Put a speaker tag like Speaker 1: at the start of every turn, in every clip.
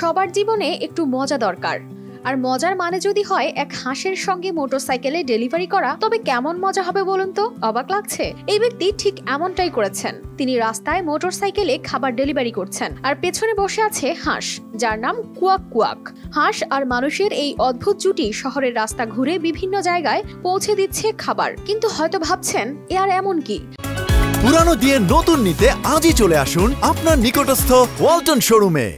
Speaker 1: সবার জীবনে একটু মজা দরকার। আর মজার মানে যদি হয় এক হাঁসের সঙ্গে মোটরসাইকেলে ডেলিভারি করা, তবে কেমন মজা হবে বলুন তো? অবাক লাগছে? এই ব্যক্তি ঠিক এমনটাই করেছেন। তিনি রাস্তায় মোটরসাইকেলে খাবার ডেলিভারি করছেন, আর পেছনে বসে আছে হাঁস, যার নাম কুয়াক কুয়াক। হাঁস আর মানুষের এই অদ্ভুত জুটি শহরের রাস্তা ঘুরে বিভিন্ন জায়গায় পৌঁছে দিচ্ছে খাবার। কিন্তু হয়তো ভাবছেন, এ আর এমন কি?
Speaker 2: পুরানো দিয়ে নতুন নিতে আজই চলে আসুন আপনার নিকটস্থ ওয়ালটন শোরুমে।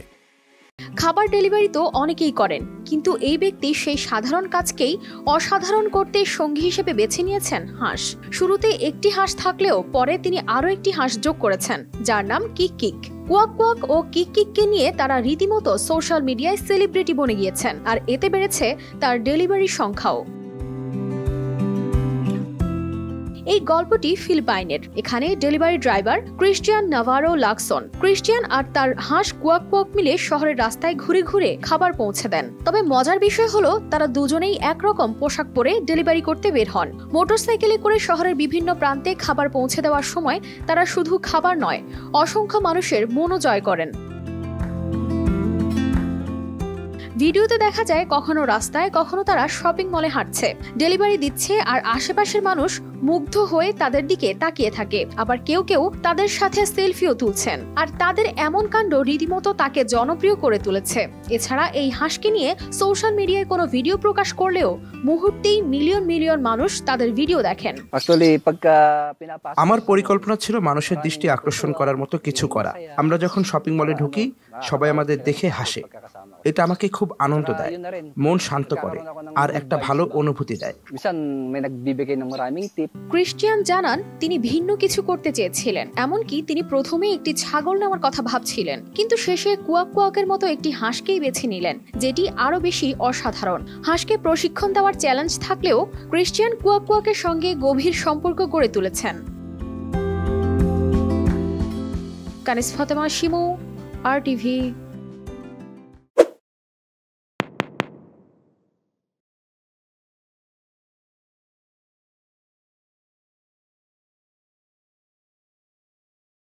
Speaker 1: খাবার ডেলিভারি তো অনেকেই করেন, কিন্তু এই ব্যক্তি সেই সাধারণ কাজকেই অসাধারণ করতে সঙ্গী হিসেবে বেছে নিয়েছেন হাঁস। শুরুতে একটি হাঁস থাকলেও পরে তিনি আরো একটি হাঁস যোগ করেছেন, যার নাম কিক কিক। কুয়াক কুয়াক ও কিক কিককে নিয়ে তারা রীতিমতো সোশ্যাল মিডিয়ায় সেলিব্রিটি বনে গিয়েছেন, আর এতে বেড়েছে তার ডেলিভারি সংখ্যাও। এই গল্পটি ফিলিপাইনের। এখানে delivery driver Christian Navarro Lacson. Christian আর তার হাঁস কুয়াক কুয়াক মিলে শহরের রাস্তায় ঘুরে ঘুরে খাবার পৌঁছে দেন। তবে মজার বিষয় হলো, তারা দুজনেই একরকম পোশাক পরে ডেলিভারি করতে বের হন। মোটরসাইকেলে করে শহরের বিভিন্ন প্রান্তে খাবার পৌঁছে দেওয়ার সময় তারা শুধু খাবার নয়, অসংখ্য মানুষের মনও জয় করেন। ভিডিওতে দেখা যায় কখনো রাস্তায়, কখনো তারা শপিং মলে হাঁটছে, ডেলিভারি দিচ্ছে, আর আশেপাশের মানুষ মুগ্ধ হয়ে তাদের দিকে তাকিয়ে থাকে। আবার কেউ কেউ তাদের সাথে সেলফিও তুলছেন, আর তাদের এমন কাণ্ড রীতিমতো তাকে জনপ্রিয় করে তুলেছে। এছাড়া এই হাঁসকে নিয়ে সোশ্যাল মিডিয়ায় কোনো ভিডিও প্রকাশ করলেও মুহূর্তেই মিলিয়ন মিলিয়ন মানুষ তাদের ভিডিও দেখেন।
Speaker 3: আমার পরিকল্পনা ছিল মানুষের দৃষ্টি আকর্ষণ করার মতো কিছু করা। আমরা যখন শপিং মলে ঢুকি, সবাই আমাদের দেখে হাসে। এটা আমাকে খুব আনন্দ দেয়, মন শান্ত করে, আর একটা ভালো অনুভূতি দেয়।
Speaker 1: ক্রিস্টিয়ান জানান, তিনি ভিন্ন কিছু করতে চেয়েছিলেন। এমনকি তিনি প্রথমে একটি ছাগল নেওয়ার কথা ভাবছিলেন, কিন্তু শেষে কুয়াক কুয়াকের মতো একটি হাঁসকেই বেছে নিলেন, যেটি আরো বেশি অসাধারণ। হাঁসকে প্রশিক্ষণ দেওয়ার চ্যালেঞ্জ থাকলেও ক্রিস্টিয়ান কুয়াক কুয়াকের সঙ্গে গভীর সম্পর্ক গড়ে তুলেছেন। কানিস ফাতেমা শিমু, RTV।